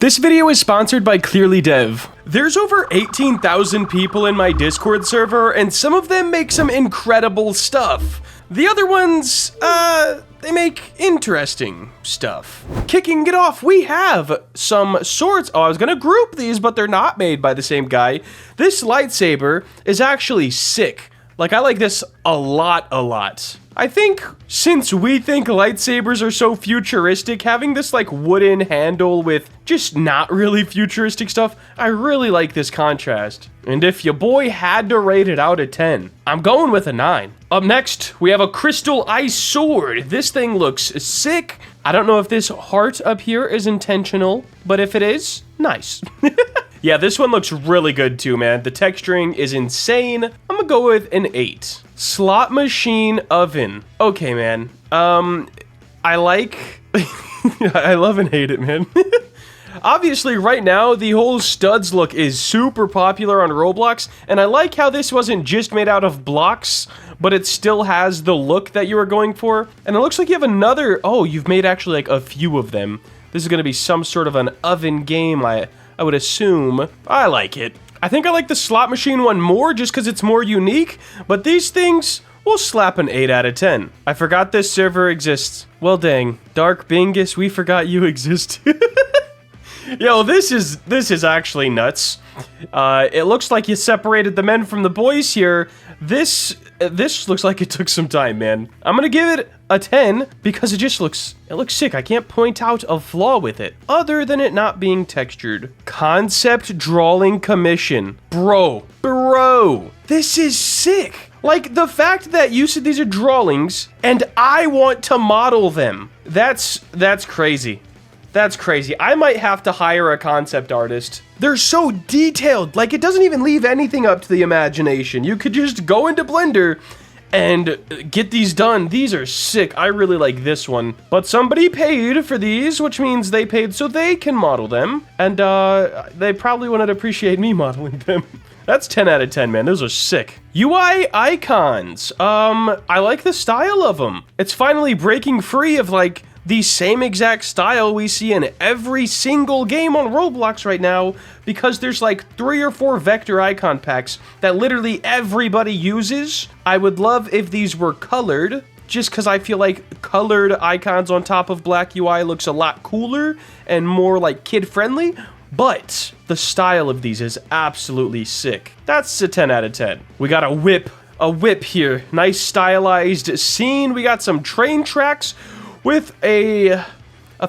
This video is sponsored by ClearlyDev. There's over 18,000 people in my Discord server, and some of them make some incredible stuff. The other ones, they make interesting stuff. Kicking it off, we have some swords. Oh, I was gonna group these, but they're not made by the same guy. This lightsaber is actually sick. Like, I like this a lot. I think since we think lightsabers are so futuristic, having this like wooden handle with just not really futuristic stuff, I really like this contrast. And if your boy had to rate it out of 10, I'm going with a 9. Up next, we have a crystal ice sword. This thing looks sick. I don't know if this heart up here is intentional, but if it is, nice. Yeah, this one looks really good too, man. The texturing is insane. I'm gonna go with an 8. Slot machine oven. Okay, man. I like... I love and hate it, man. Obviously, right now, the whole studs look is super popular on Roblox, and I like how this wasn't just made out of blocks, but it still has the look that you were going for. And it looks like you have another... Oh, you've made actually like a few of them. This is gonna be some sort of an oven game, I would assume. I like it. I think I like the slot machine one more just because it's more unique, but these things will slap an 8 out of 10. I forgot this server exists. Well, dang. Dark Bingus, we forgot you exist. Yo, this is actually nuts. It looks like you separated the men from the boys here. This looks like it took some time, man. I'm gonna give it a 10 because it looks sick. I can't point out a flaw with it other than it not being textured. Concept drawing commission. Bro, this is sick. Like, the fact that you said these are drawings and I want to model them. That's crazy. That's crazy. I might have to hire a concept artist. They're so detailed. Like, it doesn't even leave anything up to the imagination. You could just go into Blender and get these done. These are sick. I really like this one. But somebody paid for these, which means they paid so they can model them. And they probably wouldn't appreciate me modeling them. That's 10 out of 10, man. Those are sick. UI icons. I like the style of them. It's finally breaking free of, like, the same exact style we see in every single game on Roblox right now, because there's like 3 or 4 vector icon packs that literally everybody uses. I would love if these were colored, just because I feel like colored icons on top of black UI looks a lot cooler and more like kid-friendly, but the style of these is absolutely sick. That's a 10 out of 10. We got a whip here. Nice stylized scene. We got some train tracks with a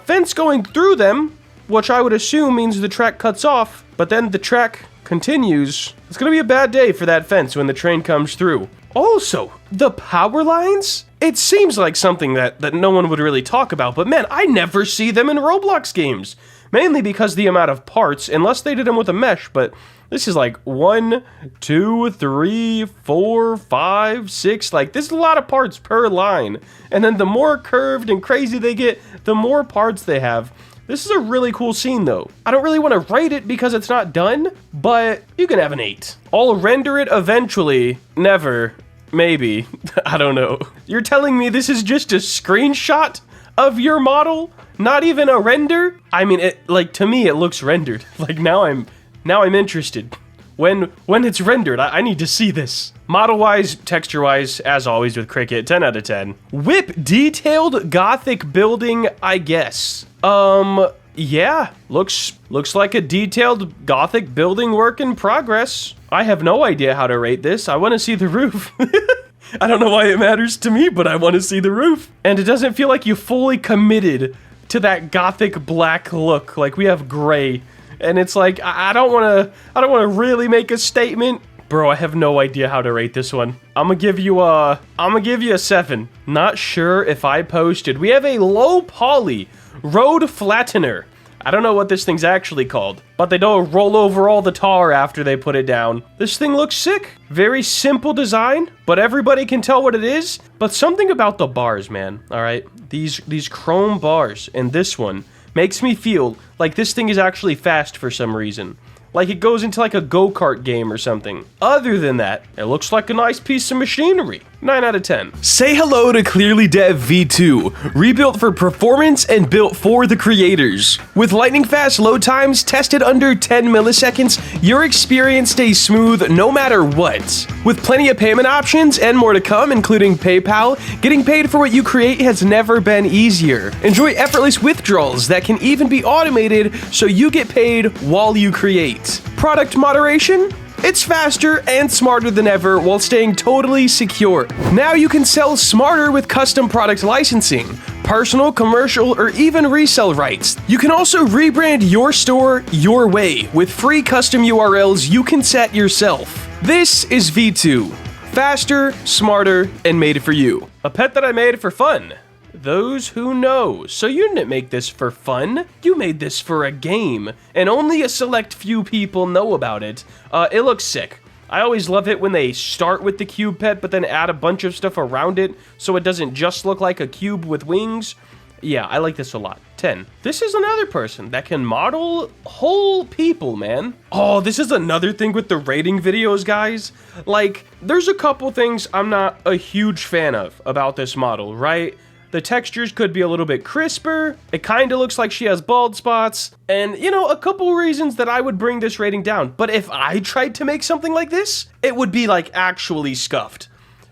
fence going through them, which I would assume means the track cuts off, but then the track continues. It's gonna be a bad day for that fence when the train comes through. Also, the power lines? It seems like something that no one would really talk about, but man, I never see them in Roblox games. Mainly because the amount of parts, unless they did them with a mesh, but this is like 1, 2, 3, 4, 5, 6, like this is a lot of parts per line. And then the more curved and crazy they get, the more parts they have. This is a really cool scene though. I don't really want to rate it because it's not done, but you can have an 8. I'll render it eventually. Never. Maybe. I don't know. You're telling me this is just a screenshot of your model? Not even a render? I mean, to me, it looks rendered. Like, now I'm interested. When it's rendered, I need to see this. Model-wise, texture-wise, as always with Cricket, 10 out of 10. Whip detailed Gothic building, I guess. Yeah. Looks like a detailed Gothic building work in progress. I have no idea how to rate this. I want to see the roof. I don't know why it matters to me, but I want to see the roof. And it doesn't feel like you fully committed to that Gothic black look. Like, we have gray. And it's like, I don't want to really make a statement. Bro, I have no idea how to rate this one. I'm gonna give you a 7. Not sure if I posted. We have a low poly road flattener. I don't know what this thing's actually called, but they don't roll over all the tar after they put it down. This thing looks sick. Very simple design, but everybody can tell what it is. But something about the bars, man, all right? These chrome bars and this one makes me feel like this thing is actually fast for some reason. Like it goes into like a go-kart game or something. Other than that, it looks like a nice piece of machinery. 9 out of 10. Say hello to ClearlyDev V2, rebuilt for performance and built for the creators. With lightning-fast load times tested under 10 milliseconds, your experience stays smooth no matter what. With plenty of payment options and more to come, including PayPal, getting paid for what you create has never been easier. Enjoy effortless withdrawals that can even be automated so you get paid while you create. Product moderation? It's faster and smarter than ever while staying totally secure. Now you can sell smarter with custom product licensing, personal, commercial, or even resell rights. You can also rebrand your store your way with free custom URLs you can set yourself. This is V2. Faster, smarter, and made for you. A pet that I made for fun. Those who know. So you didn't make this for fun, you made this for a game, and only a select few people know about it. It looks sick. I always love it when they start with the cube pet, but then add a bunch of stuff around it, so it doesn't just look like a cube with wings. Yeah, I like this a lot. 10. This is another person that can model whole people, man. Oh, this is another thing with the rating videos, guys. Like, there's a couple things I'm not a huge fan of about this model, right? The textures could be a little bit crisper. It kind of looks like she has bald spots. And, you know, a couple reasons that I would bring this rating down. But if I tried to make something like this, it would be, like, actually scuffed.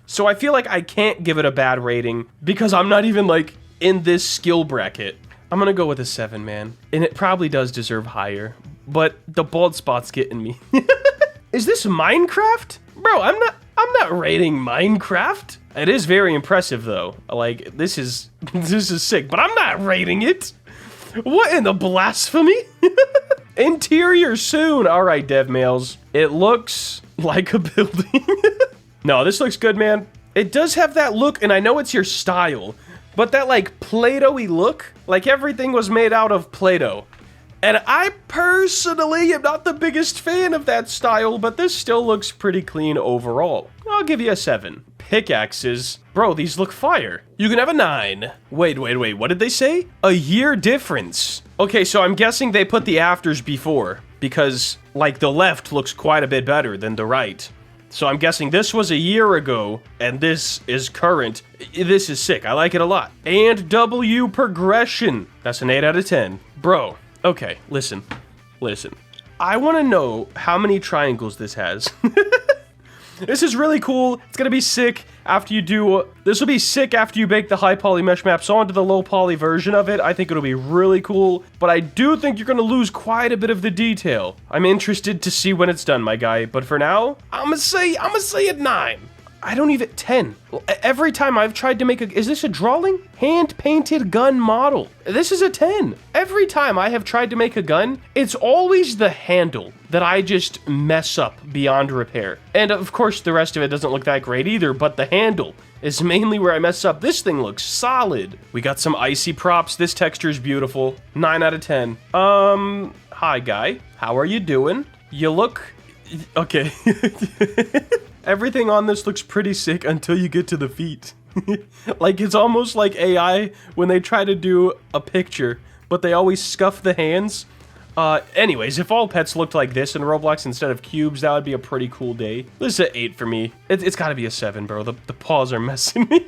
So I feel like I can't give it a bad rating because I'm not even, like, in this skill bracket. I'm gonna go with a 7, man. And it probably does deserve higher. But the bald spot's getting me. Is this Minecraft? Bro, I'm not rating Minecraft. It is very impressive though. Like, this is sick, but I'm not rating it. What in the blasphemy? Interior soon. All right, dev males. It looks like a building. No, this looks good, man. It does have that look, and I know it's your style, but that like Play-Doh-y look, like everything was made out of Play-Doh. And I personally am not the biggest fan of that style, but this still looks pretty clean overall. I'll give you a 7. Pickaxes. Bro, these look fire. You can have a 9. Wait, what did they say? A year difference. Okay, so I'm guessing they put the afters before, because, like, the left looks quite a bit better than the right. So I'm guessing this was a year ago, and this is current. This is sick. I like it a lot. And W progression. That's an 8 out of 10. Bro. Okay, listen. I want to know how many triangles this has. This is really cool. It's gonna be sick after you do... This will be sick after you bake the high poly mesh maps onto the low poly version of it. I think it'll be really cool, but I do think you're gonna lose quite a bit of the detail. I'm interested to see when it's done, my guy, but for now, I'm gonna say a 9. I don't even... 10. Every time I've tried to make a... Is this a drawing? Hand-painted gun model. This is a 10. Every time I have tried to make a gun, it's always the handle that I just mess up beyond repair. And of course, the rest of it doesn't look that great either, but the handle is mainly where I mess up. This thing looks solid. We got some icy props. This texture is beautiful. 9 out of 10. Hi, guy. How are you doing? You look... Okay. Everything on this looks pretty sick until you get to the feet. Like, it's almost like AI when they try to do a picture, but they always scuff the hands. Anyways, if all pets looked like this in Roblox instead of cubes, that would be a pretty cool day. This is an 8 for me. It's gotta be a 7, bro. The paws are messing me.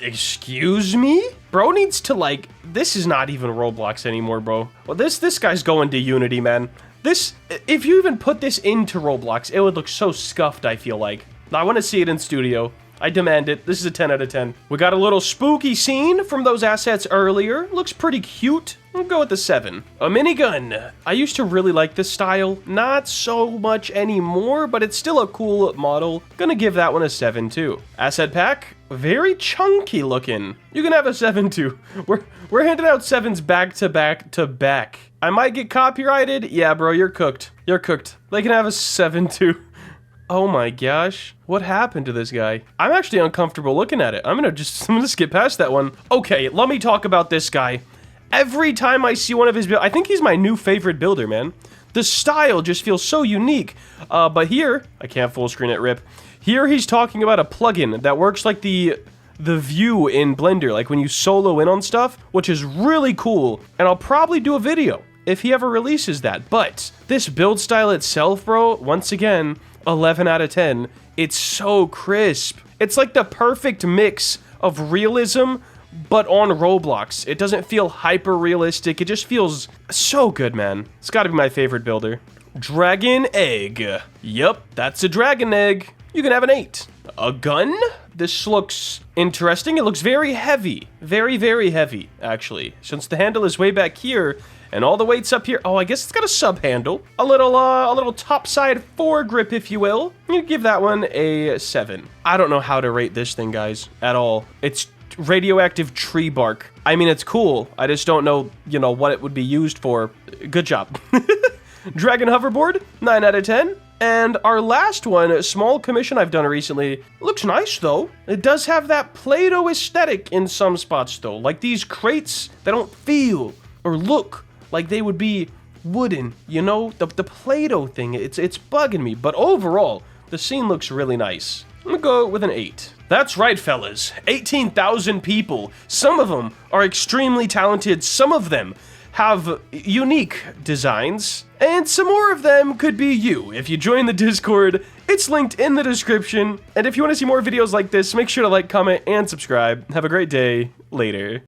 Excuse me? Bro needs to, like... This is not even Roblox anymore, bro. Well, this guy's going to Unity, man. This, if you even put this into Roblox, it would look so scuffed, I feel like. I want to see it in studio. I demand it. This is a 10 out of 10. We got a little spooky scene from those assets earlier. Looks pretty cute. I'll go with the 7. A minigun. I used to really like this style. Not so much anymore, but it's still a cool model. Gonna give that one a 7 too. Asset pack. Very chunky looking. You can have a 7 too. We're handing out 7s back to back to back. I might get copyrighted. Yeah, bro, you're cooked. You're cooked. They can have a 7 too. Oh my gosh. What happened to this guy? I'm actually uncomfortable looking at it. I'm gonna skip past that one. Okay, let me talk about this guy. Every time I see one of his builds, I think he's my new favorite builder, man. The style just feels so unique. But here, I can't full screen it, rip. Here he's talking about a plugin that works like the view in Blender, like when you solo in on stuff, which is really cool. And I'll probably do a video if he ever releases that. But this build style itself, bro, once again, 11 out of 10. It's so crisp. It's like the perfect mix of realism, but on Roblox. It doesn't feel hyper realistic. It just feels so good, man. It's gotta be my favorite builder. Dragon egg. Yup, that's a dragon egg. You can have an 8. A gun? This looks interesting. It looks very heavy. Very, very heavy, actually. Since the handle is way back here, and all the weight's up here. Oh, I guess it's got a sub handle. A little topside foregrip, if you will. I'm gonna give that one a 7. I don't know how to rate this thing, guys, at all. It's radioactive tree bark. I mean, it's cool. I just don't know, you know, what it would be used for. Good job. Dragon hoverboard, 9 out of 10. And our last one, a small commission I've done recently, looks nice though. It does have that Play-Doh aesthetic in some spots though. Like these crates, they don't feel or look like they would be wooden, you know? The Play-Doh thing, it's bugging me. But overall, the scene looks really nice. I'm gonna go with an 8. That's right, fellas. 18,000 people. Some of them are extremely talented. Some of them have unique designs, and some more of them could be you. If you join the Discord, it's linked in the description. And if you want to see more videos like this, make sure to like, comment, and subscribe. Have a great day. Later.